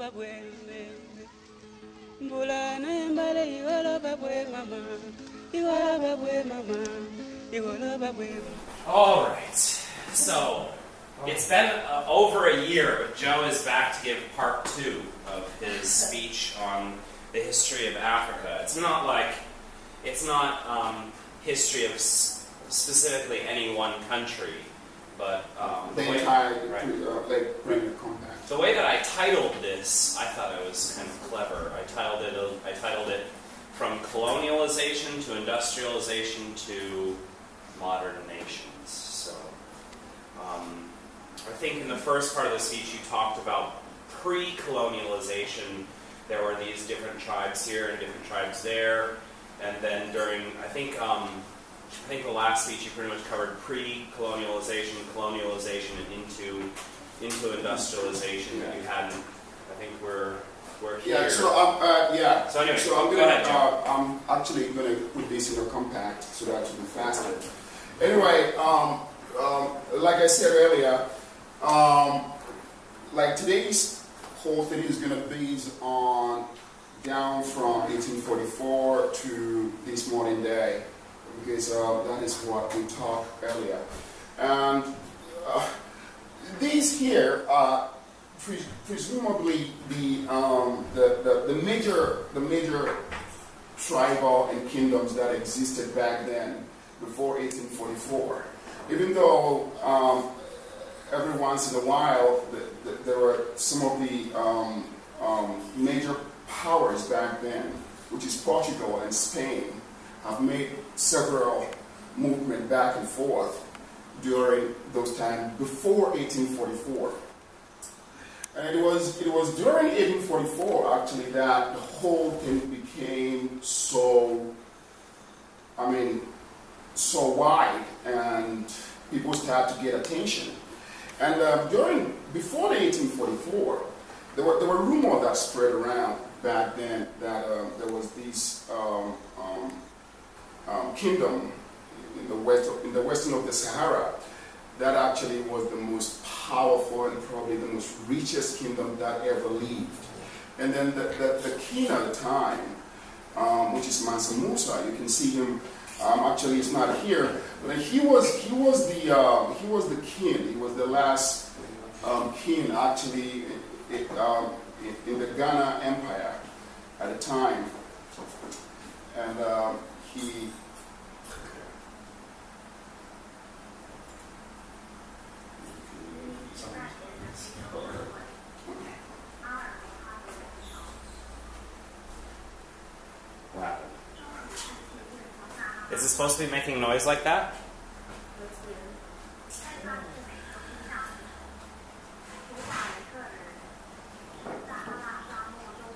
All right, so it's been over a year, but Joe is back to give part 2 of his speech on the history of Africa. It's not history of specifically any one country, but the entire compact. The way that I titled this, I thought it was kind of clever. I titled it From Colonization to Industrialization to Modern Nations. So, I think in the first part of the speech you talked about pre-colonialization. There were these different tribes here and different tribes there, and then during I think the last speech you pretty much covered pre-colonialization, colonialization, and into industrialization that you hadn't. I think we're here. Yeah. So anyway, so go ahead, Joe. I'm actually going to put this in a compact so that it will be faster. Anyway, like I said earlier, like today's whole thing is going to be on down from 1844 to this modern day, because that is what we talked earlier. And these here are presumably the major tribal and kingdoms that existed back then, before 1844. Even though every once in a while there were some of the major powers back then, which is Portugal and Spain, have made several movements back and forth during those times before 1844. And it was during 1844 actually that the whole thing became so wide, and people started to get attention. And before the 1844, there were rumors that spread around back then that there was this kingdom in the western of the Sahara that actually was the most powerful and probably the most richest kingdom that ever lived. And then the king at the time, which is Mansa Musa, you can see him. Actually, he's not here, but he was the king. He was the last king actually in the Ghana Empire at the time, and he. Wow. Is it supposed to be making noise like that?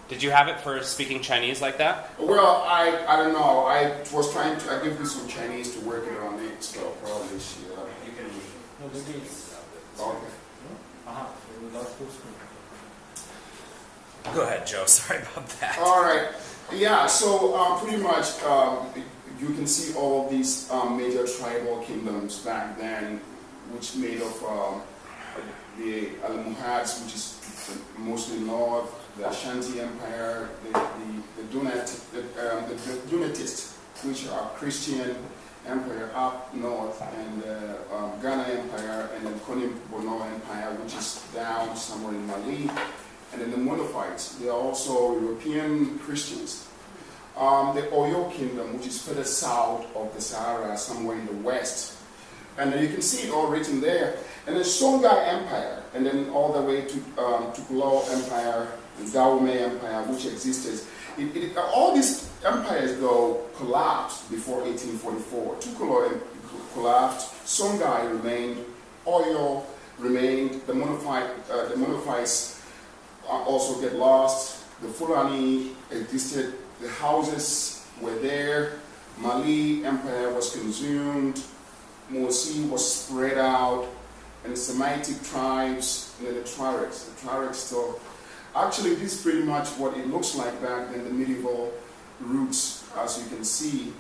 Did you have it for speaking Chinese like that? Well, I don't know. I was trying to. I give this some Chinese to work it on it, so probably she. You can. Okay. Go ahead, Joe. Sorry about that. All right. Yeah. So pretty much, you can see all these major tribal kingdoms back then, which made of the Almohads, which is mostly north, the Ashanti Empire, the Donatists, which are Christian Empire up north, and the Ghana Empire, and the Koni Bono Empire, which is down somewhere in Mali, and then the Monophytes. They are also European Christians. The Oyo Kingdom, which is further south of the Sahara, somewhere in the west. And then you can see it all written there. And then Songhai Empire, and then all the way to Tukulao Empire, and Dahomey Empire, which existed. All these empires, though, collapsed before 1844. Tukulao collapsed, Songhai remained, Oyo remained, the Monophytes also get lost, the Fulani existed, the houses were there, Mali Empire was consumed, Morsi was spread out, and the Semitic tribes, and then the Tuaregs. The Tuaregs still. Actually, this is pretty much what it looks like back then, the medieval roots, as you can see.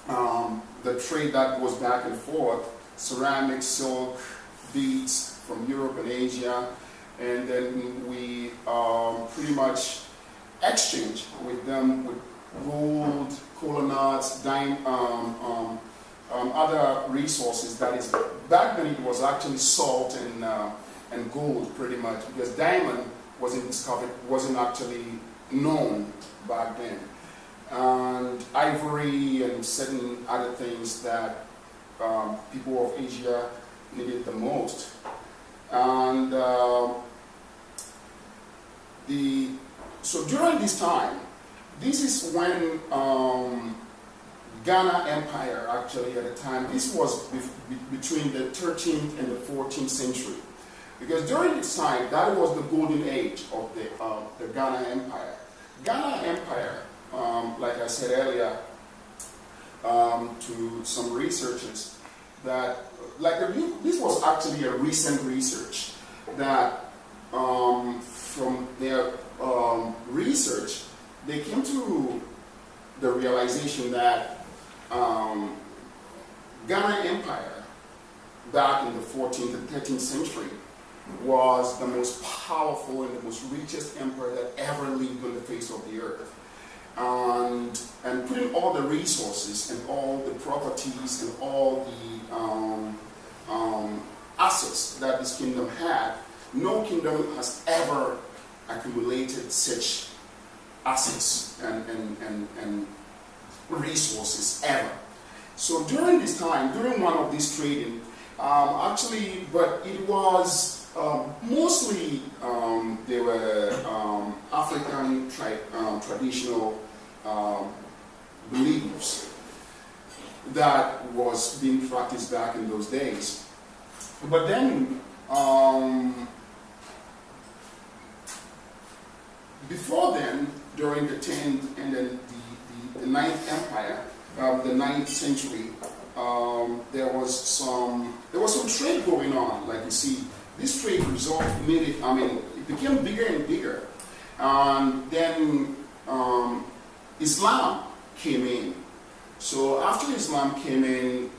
The trade that goes back and forth, ceramic, silk, beads from Europe and Asia, and then we pretty much exchanged with them with gold, cola nuts, other resources. That is, back then it was actually salt and gold pretty much, because diamond wasn't discovered, wasn't actually known back then. And ivory and certain other things that people of Asia needed the most. And so during this time, this is when Ghana Empire actually at the time, this was between the 13th and the 14th century. Because during this time, that was the golden age of the Ghana Empire. Ghana Empire, like I said earlier, to some researchers, that this was actually a recent research that from their research, they came to the realization that Ghana Empire back in the 14th and 13th century was the most powerful and the most richest empire that ever lived on the face of the earth. And putting all the resources and all the properties and all the assets that this kingdom had, no kingdom has ever accumulated such assets and resources ever. So during this time, during one of these trading, but it was mostly they were African traditional beliefs that was being practiced back in those days. But then before then, during the 10th and then the 9th Empire, the 9th century, there was some trade going on. Like you see, this trade it became bigger and bigger. Then Islam came in. So after Islam came in,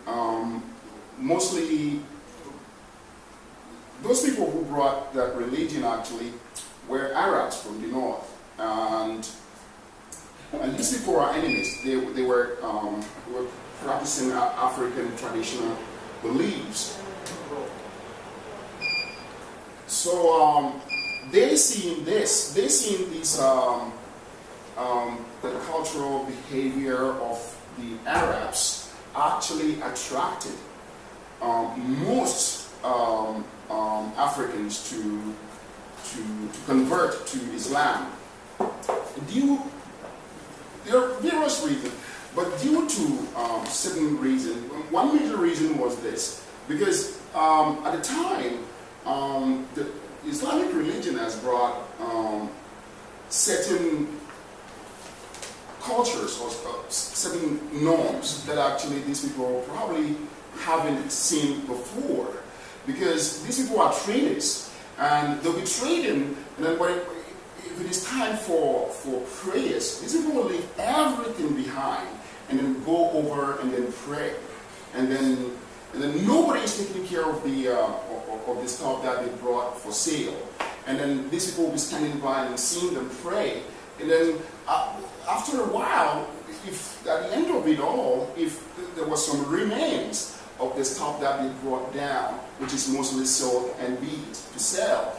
mostly those people who brought that religion actually were Arabs from the north. And these people were enemies. They were practicing African traditional beliefs. So they seen this the cultural behavior of the Arabs actually attracted most Africans to convert to Islam. There are various reasons, but due to certain reasons, one major reason was this, because at the time, the Islamic religion has brought certain cultures or certain norms that actually these people probably haven't seen before, because these people are traders and they'll be trading, and then if it is time for prayers, these people will leave everything behind and then go over and then pray, and then nobody is taking care of the stuff that they brought for sale, and then these people will be standing by and seeing them pray, and then after a while, if at the end of it all, if there was some remains of the stuff that they brought down, which is mostly silk and beads to sell,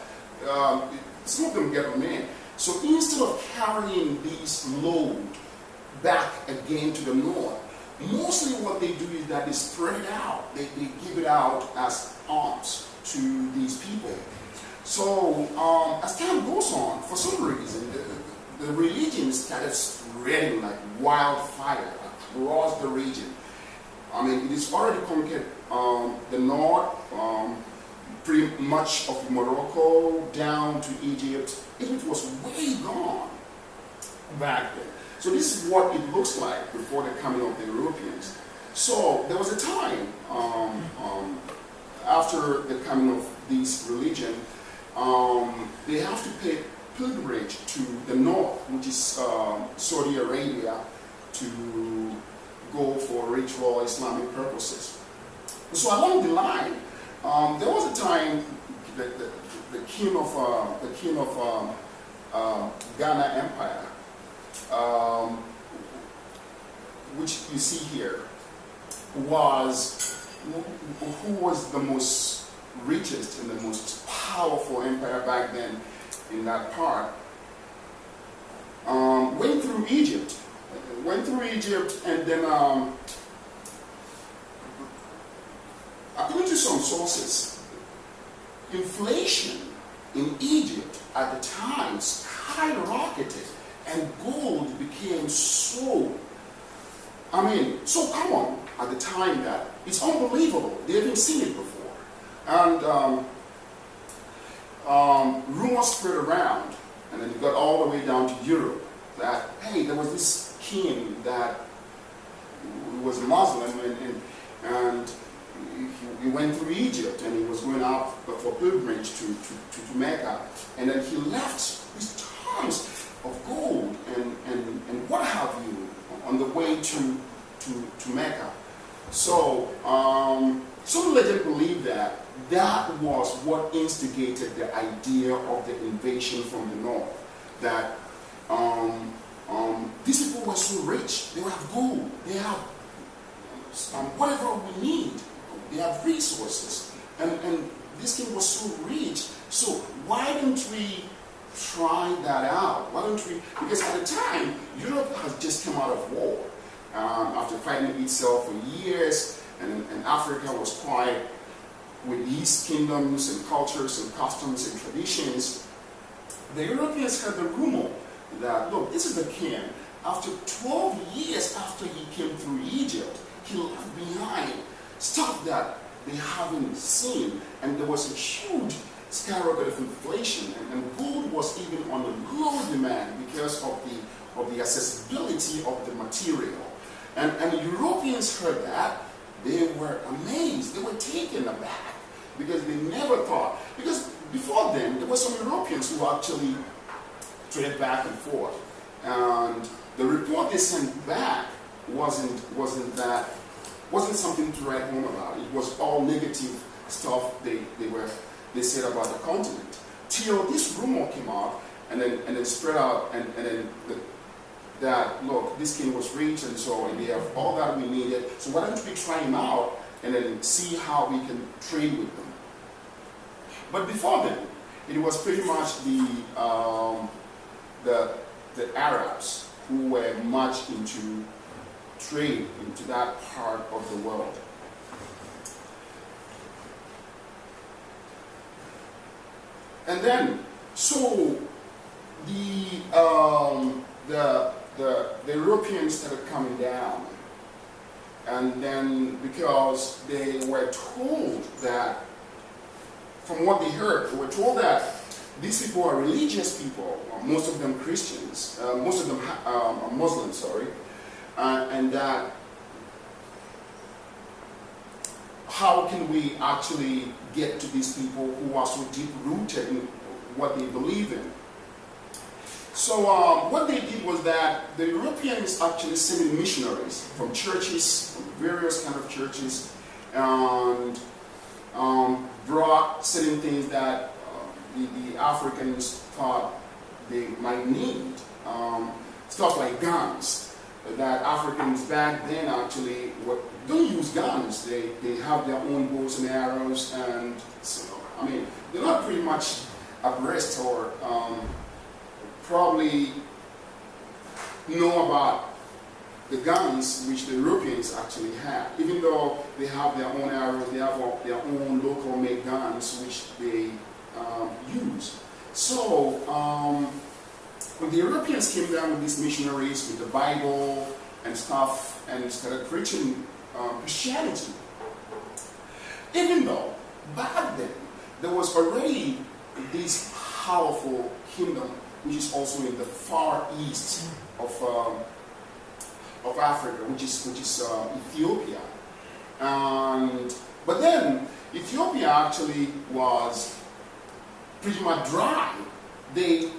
some of them get remain. So instead of carrying this load back again to the north, mostly what they do is that they spread it out. They give it out as alms to these people. So as time goes on, for some reason, the religion started spreading like wildfire across the region. It is already conquered the north, pretty much of Morocco down to Egypt. Egypt was way gone back then. So this is what it looks like before the coming of the Europeans. So there was a time after the coming of this religion, they have to pay pilgrimage to the north, which is Saudi Arabia, to go for ritual Islamic purposes. So along the line, there was a time that the king of Ghana Empire, which you see here, who was the most richest and the most powerful empire back then in that part, went through Egypt, and then according to some sources, inflation in Egypt at the time skyrocketed, and gold became so common at the time that it's unbelievable. They haven't seen it before. And rumors spread around, and then it got all the way down to Europe, that, hey, there was this king that was Muslim, and he went through Egypt, and he was going out for pilgrimage to Mecca, and then he left these tons of gold and what have you on the way to Mecca. So some legend believe that was what instigated the idea of the invasion from the north. That these people were so rich, they have gold, they have whatever we need, they have resources, and this king was so rich. So why don't we try that out? Why don't we? Because at the time, Europe has just come out of war after fighting itself for years, and Africa was quite with these kingdoms and cultures and customs and traditions. The Europeans had the rumor that, look, this is the king. After 12 years after he came through Egypt, he left behind stuff that they haven't seen, and there was a huge skyrocket of inflation, and gold was even on a low demand because of the accessibility of the material. And Europeans heard that, they were amazed, they were taken aback, because they never thought, because before then, there were some Europeans who actually traded back and forth, and the report they sent back wasn't something to write home about. It was all negative stuff they said about the continent. Till this rumor came out, and then spread out, and then that, look, this king was rich, and so they have all that we needed, so why don't we try him out and then see how we can trade with them. But before then, it was pretty much the Arabs who were much into trade into that part of the world. And then, so the Europeans started coming down, and then because they were told that, from what they heard, they were told that these people are religious people, most of them Christians, most of them are Muslims, and that how can we actually get to these people who are so deep-rooted in what they believe in? So what they did was that the Europeans actually sent missionaries from churches, from various kind of churches, and brought certain things that the Africans thought they might need. Stuff like guns, that Africans back then actually don't use guns. They have their own bows and arrows, and so, I mean, they're not pretty much abreast or probably know about the guns which the Europeans actually had. Even though they have their own arrows, they have their own local made guns which they use. So when the Europeans came down with these missionaries with the Bible and stuff and started preaching Christianity, even though back then there was already this powerful kingdom which is also in the far east of Africa, which is Ethiopia, but then Ethiopia actually was pretty much dry. They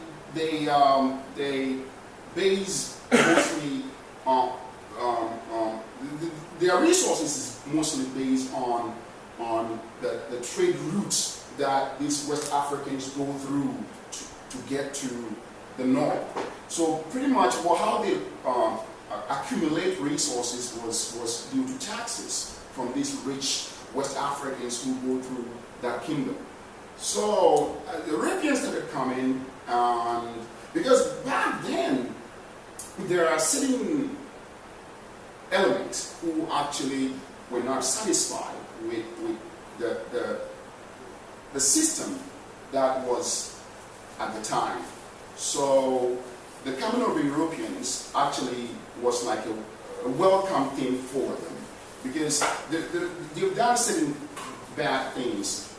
base mostly on their resources is mostly based on the trade routes that these West Africans go through to get to the north. So pretty much how they accumulate resources was due to taxes from these rich West Africans who go through that kingdom. So the Europeans started coming, because back then there are certain elements who actually were not satisfied with the system that was at the time. So the coming of the Europeans actually was like a welcome thing for them, because they've done certain bad things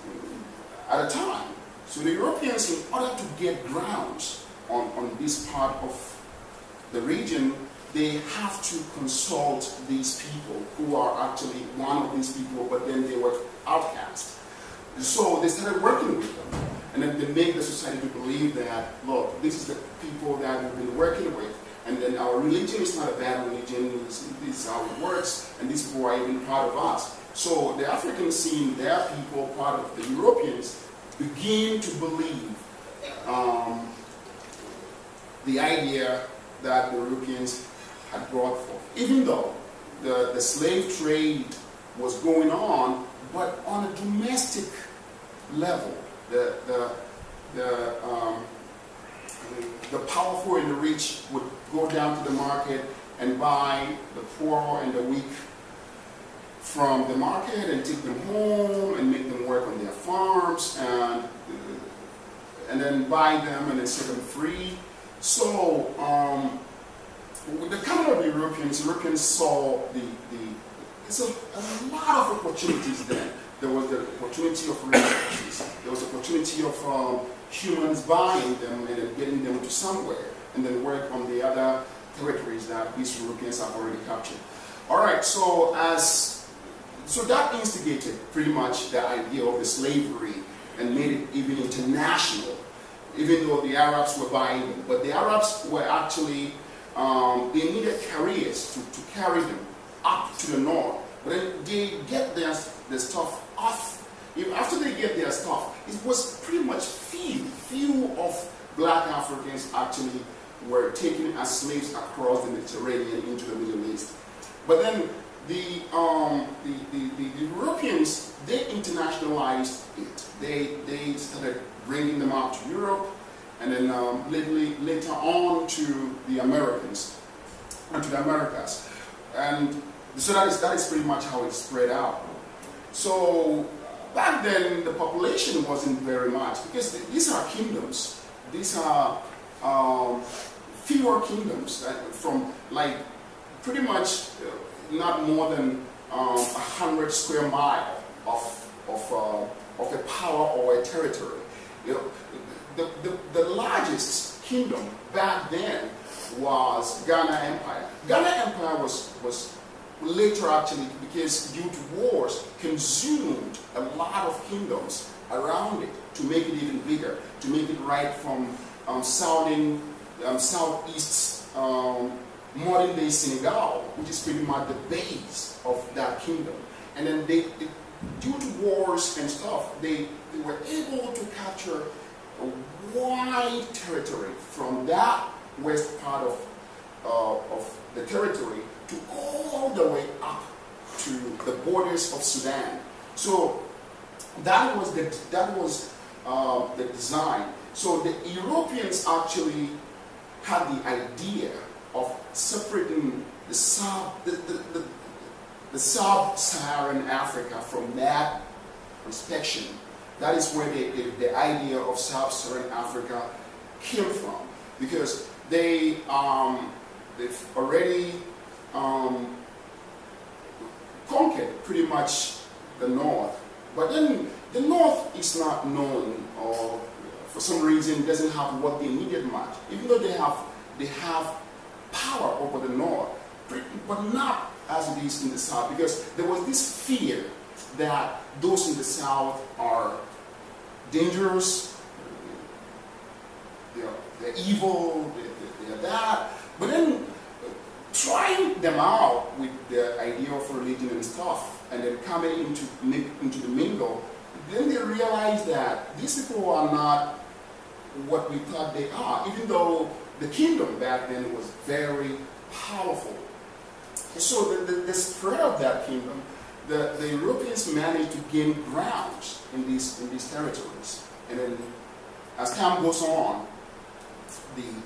at a time. So the Europeans, in order to get grounds on this part of the region, they have to consult these people who are actually one of these people, but then they were outcast. So they started working with them, and then they make the society to believe that, look, this is the people that we've been working with, and then our religion is not a bad religion, this is how it works, and these people are even part of us. So the Africans, seeing their people part of the Europeans, begin to believe the idea that the Europeans had brought forth. Even though the slave trade was going on, but on a domestic level, the powerful and the rich would go down to the market and buy the poor and the weak from the market and take them home and make them work on their farms and then buy them and then set them free. So with the coming of the Europeans saw there's a lot of opportunities then. There was the opportunity of resources. There was the opportunity of humans buying them and then getting them to somewhere and then work on the other territories that these Europeans have already captured. All right, so that instigated pretty much the idea of the slavery and made it even international, even though the Arabs were buying them. But the Arabs were actually, they needed carriers to carry them up to the north. But then they get their stuff off. After they get their stuff, it was pretty much few of black Africans actually were taken as slaves across the Mediterranean into the Middle East. But then the Europeans, they internationalized it. They started bringing them out to Europe, and then later on to the Americans, and to the Americas. And so that is pretty much how it spread out. So back then, the population wasn't very much, because these are kingdoms. These are fewer kingdoms from like pretty much not more than 100 square miles of a power or a territory. You know, the largest kingdom back then was Ghana Empire. Ghana Empire was later actually, because due to wars, consumed a lot of kingdoms around it to make it even bigger, to make it right from southeast modern-day Senegal, which is pretty much the base of that kingdom. And then due to wars and stuff, they were able to capture a wide territory from that west part of the territory to all the way up to the borders of Sudan. So that was the design. So the Europeans actually had the idea of separating the sub-Saharan Africa from that inspection. That is where the idea of sub-Saharan Africa came from, because they've already conquered pretty much the north. But then the north is not known, or for some reason doesn't have what they needed much, even though they have power over the north, but not as it is in the south, because there was this fear that those in the south are dangerous, they're evil, they're that. But then trying them out with the idea of religion and stuff, and then coming into the mingle, then they realized that these people are not what we thought they are, even though the kingdom back then was very powerful. So the spread of that kingdom, the Europeans managed to gain ground in these territories. And then as time goes on,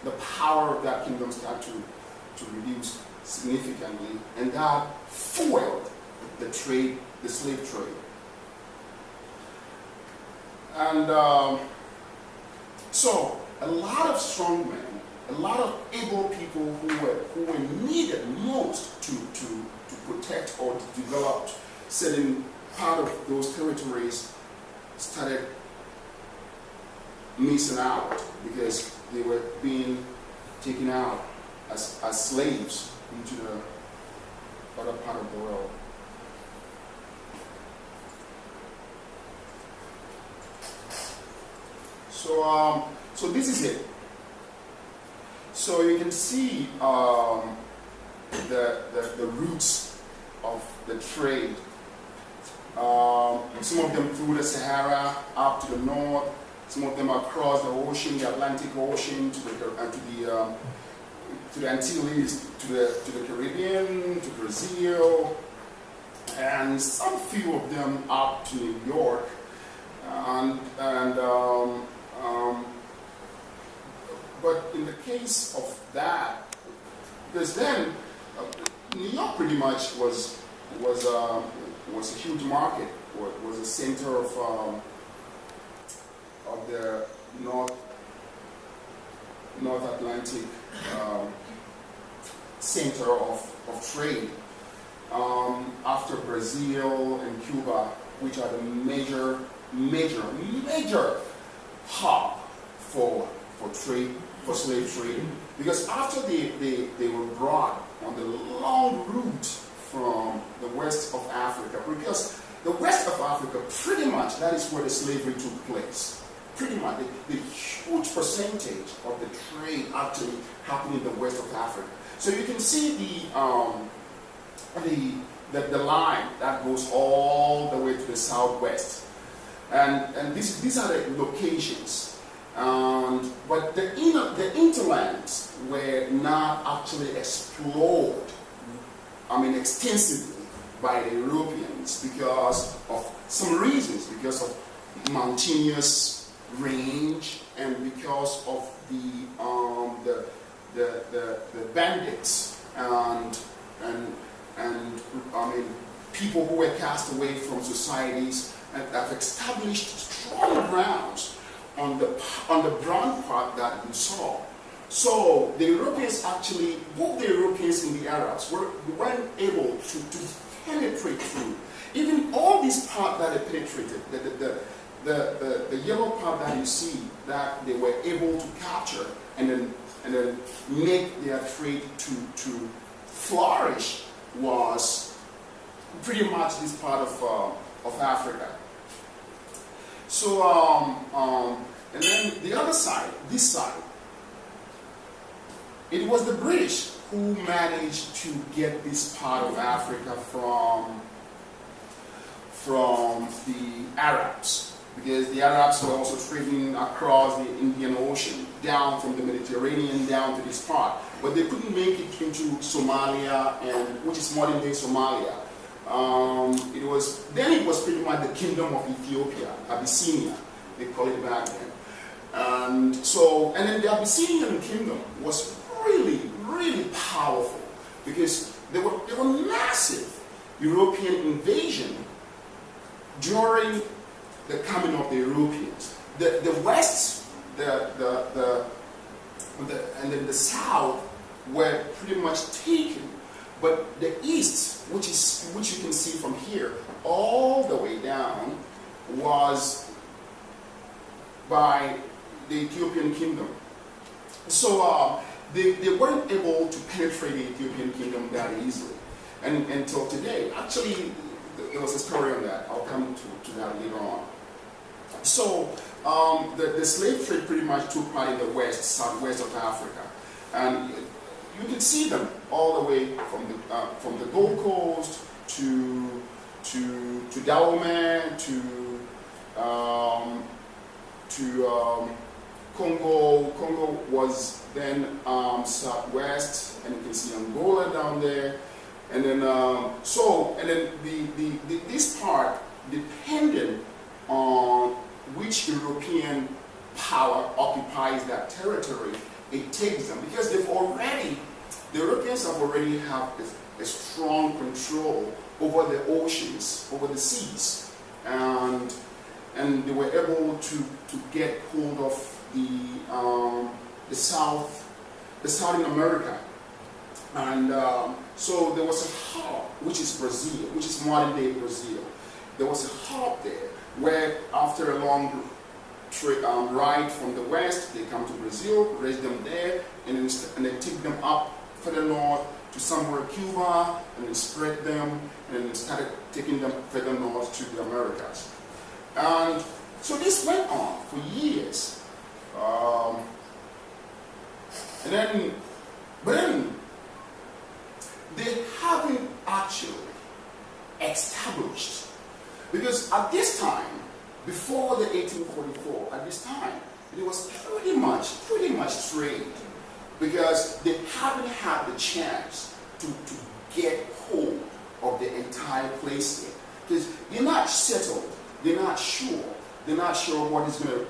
the power of that kingdom started to reduce significantly, and that fueled the trade, the slave trade. And so a lot of strong men, a lot of able people who were needed most to protect or to develop certain part of those territories started missing out because they were being taken out as slaves into the other part of the world. So this is it. So you can see the roots of the trade. Some of them through the Sahara up to the north. Some of them across the ocean, the Atlantic Ocean, to the Antilles, to the Caribbean, to Brazil, and some few of them up to New York, but in the case of that, because then New York pretty much was a huge market, was a center of the North Atlantic center of trade. After Brazil and Cuba, which are the major hub for trade, for slave trade, because after they were brought on the long route from the west of Africa, because the west of Africa, pretty much, that is where the slavery took place. Pretty much, the huge percentage of the trade actually happened in the west of Africa. So you can see the line that goes all the way to the southwest, and these are the locations. But the hinterlands were not actually explored, extensively by the Europeans because of some reasons, because of mountainous range and because of the bandits and people who were cast away from societies and have established strong grounds on the brown part that you saw. So the Europeans actually, both the Europeans and the Arabs weren't able to penetrate through. Even all these parts that they penetrated, the yellow part that you see, that they were able to capture and then make their trade to flourish, was pretty much this part of Africa. So and then the other side, this side, it was the British who managed to get this part of Africa from the Arabs, because the Arabs were also trading across the Indian Ocean, down from the Mediterranean down to this part, but they couldn't make it into Somalia, which is modern day Somalia. It was pretty much the kingdom of Ethiopia, Abyssinia, they call it back then. And then the Abyssinian kingdom was really, really powerful, because there were massive European invasion during the coming of the Europeans. The West, and then the South were pretty much taken, but the East, which you can see from here all the way down, was by the Ethiopian kingdom. So they weren't able to penetrate the Ethiopian kingdom that easily, and until today. Actually, there was a story on that. I'll come to that later on. So the slave trade pretty much took part in the west, southwest of Africa, and you can see them all the way from the Gold Coast to Dahomey, to Congo. Congo was then southwest, and you can see Angola down there. And then, this part depended on which European power occupies that territory. It takes them because the Europeans have already have a strong control over the oceans, over the seas, and they were able to get hold of the Southern America. And so there was a hub, which is Brazil, which is modern day Brazil. There was a hub there where after a long ride from the west, they come to Brazil, raise them there, and then take them up further north to somewhere Cuba, and then spread them, and then started taking them further north to the Americas. And so this went on for years. But then they haven't actually established, because at this time, before the 1844, at this time, it was pretty much trade, because they haven't had the chance to get hold of the entire place there. Because they're not settled, they're not sure what is going to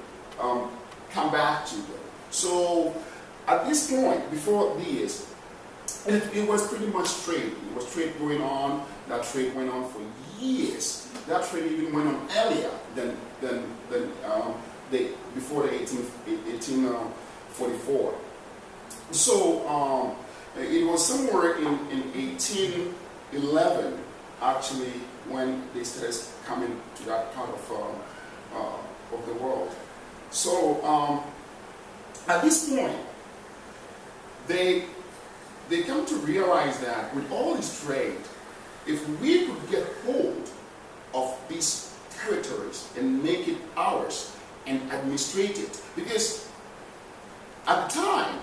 come back to them. So at this point, before this, it was pretty much trade. It was trade going on. That trade went on for years. That trade even went on earlier than before the 1844. So it was somewhere in 1811 actually when they started coming to that part of the world. So at this point, they come to realize that with all this trade, if we could get hold of these territories and make it ours and administrate it, because at the time,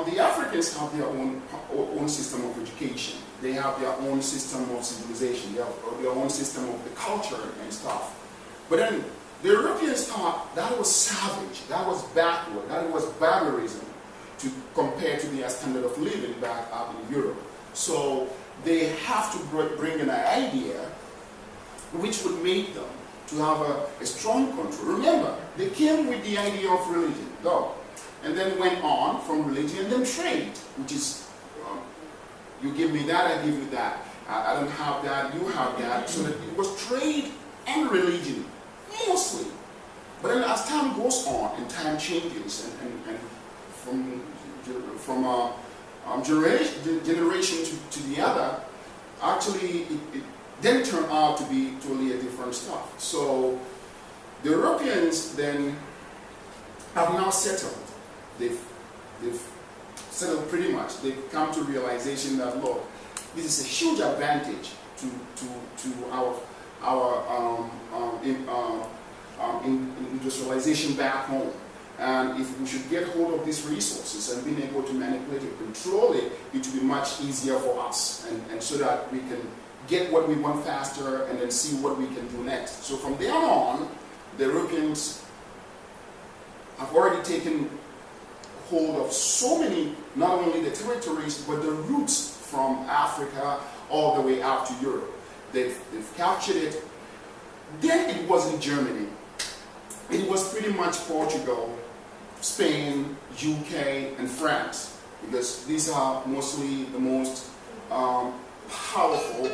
the Africans have their own system of education. They have their own system of civilization. They have their own system of the culture and stuff. But then the Europeans thought that was savage, that was backward, that was barbarism to compare to their standard of living back up in Europe. So they have to bring an idea which would make them to have a strong control. Remember, they came with the idea of religion, though, and then went on from religion and then trade, which is you give me that, I give you that. I don't have that, you have that. So that it was trade and religion, mostly. But then as time goes on and time changes, and from generation to the other, actually it then turned out to be totally a different stuff. So the Europeans then have now settled. They've settled pretty much. They've come to realization that, look, this is a huge advantage to our industrialization back home. And if we should get hold of these resources and being able to manipulate and control it, it will be much easier for us, and so that we can get what we want faster and then see what we can do next. So from there on, the Europeans have already taken hold of so many, not only the territories, but the routes from Africa all the way out to Europe. They've captured it. Then it wasn't Germany. It was pretty much Portugal, Spain, UK, and France, because these are mostly the most powerful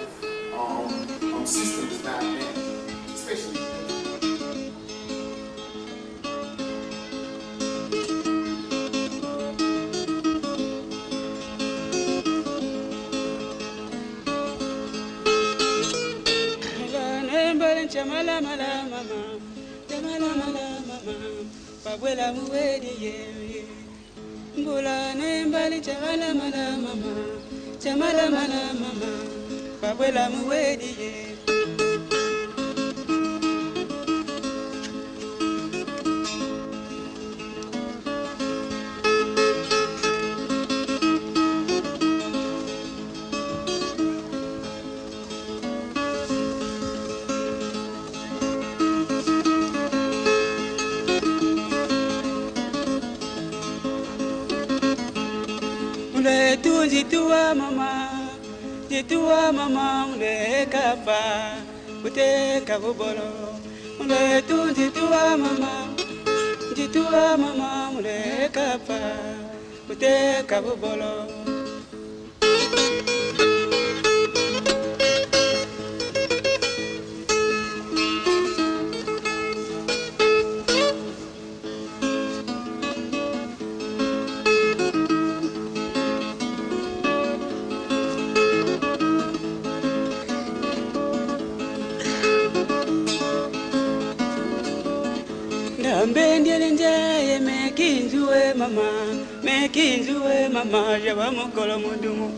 systems back then, especially. Chamala mala mama, chamala mala mama, pabuela muwedi ye. Mbula nembali chamala mala mama, chamala mala mama, pabuela muwedi ye. mule tunjitua mama, jitua mama mule kapa, uteka bubolo. Mule tunjitua mama, jitua mama mule kapa, uteka bubolo. Mbendialenjaye mekinjuwe mama jaba mukolo mudumu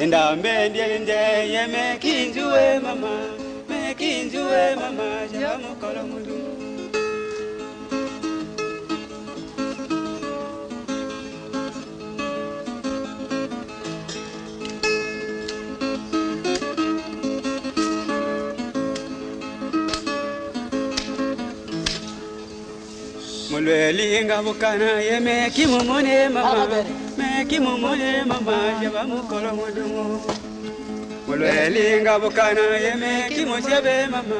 enda mbendialenjaye mekinjuwe mama jaba mukolo mudumu Mulwelinga bukana ye meki mumone mama jaba mukolo mudumu Mulwelinga bukana ye meki musebe mama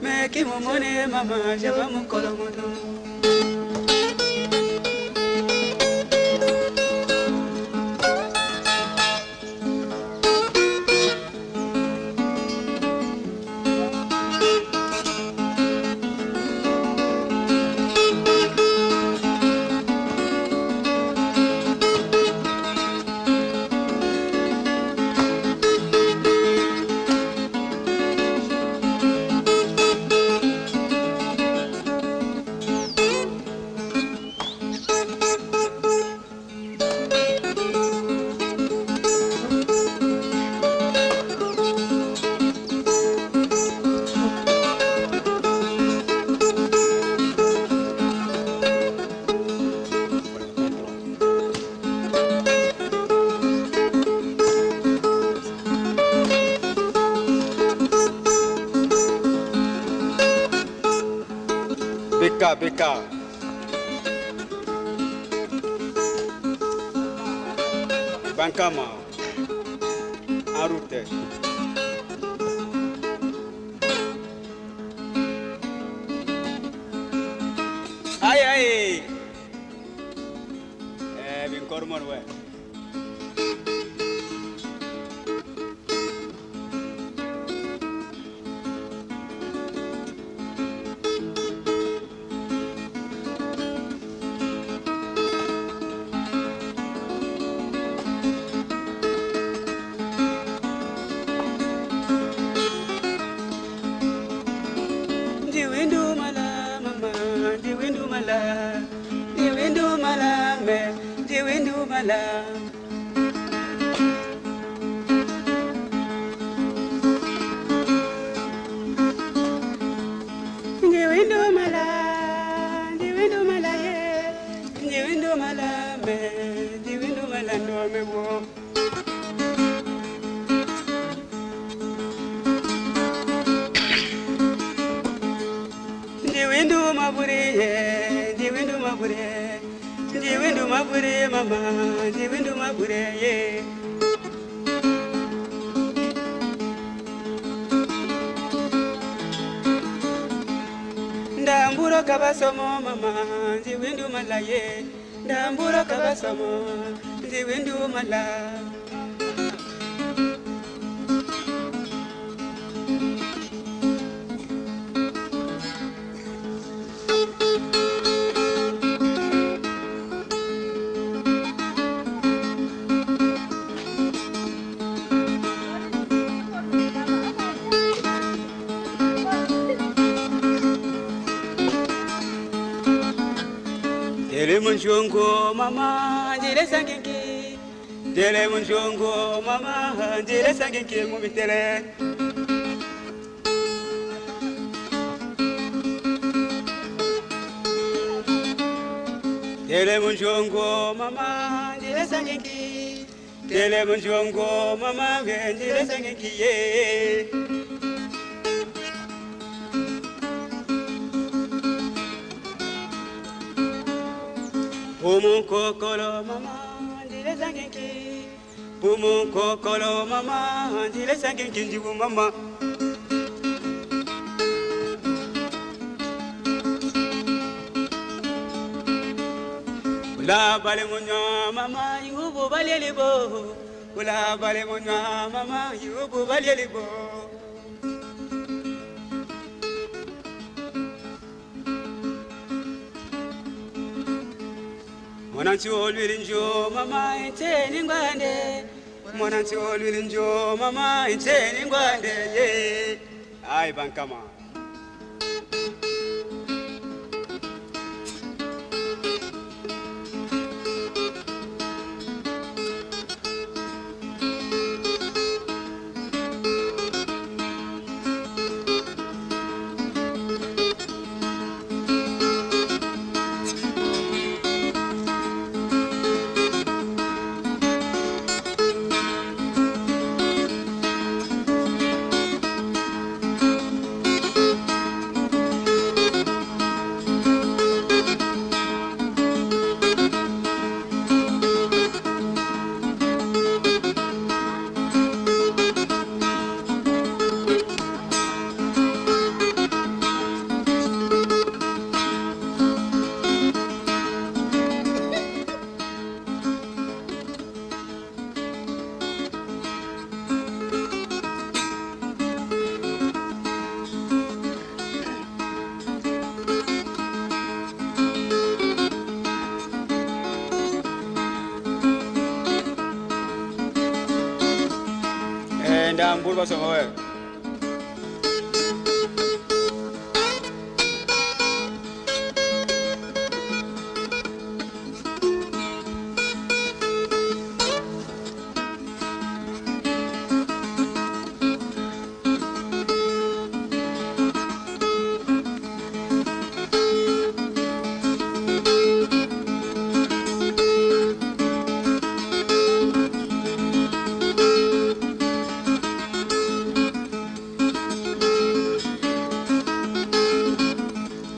meki mumone mama jaba mukolo mudumu Beka Bankama Arute Ay Vinkormon we mama, jiwindu mabure ye. Ndamburo kabasomo mama, jiwindu malaye. Ndamburo kabasomo, jiwindu mala. Dele munjongo mama dele sangenki Dele munjongo mama dele sangenki mubitele Dele munjongo mama dele sangenki Dele munjongo mama dele sangenki ye Omo kokolo mama ndile sangenki. Bumu kokolo mama, ndile sangenki njibu mama. Ula bale munya mama, yubu bale libo. Ula bale munya mama, yubu bale libo. Mwananchi olwilinjo mama inteni ngwande. Mwananchi olwilinjo mama inteni ngwande. Yeah. Ai bankama. Ndambulu basoma wewe.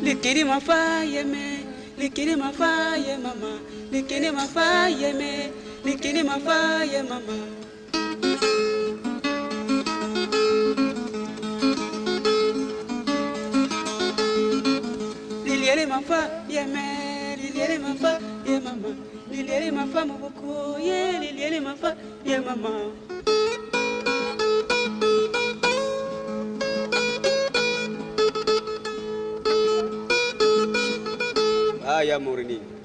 Likini mafaye me, likini mafaye mama, likini mafaye me, likini mafaye mama. Liliere mafaye me, liliere mafaye mama, liliere mafa mubuku ye, liliere mafaye mama. Aya Murini.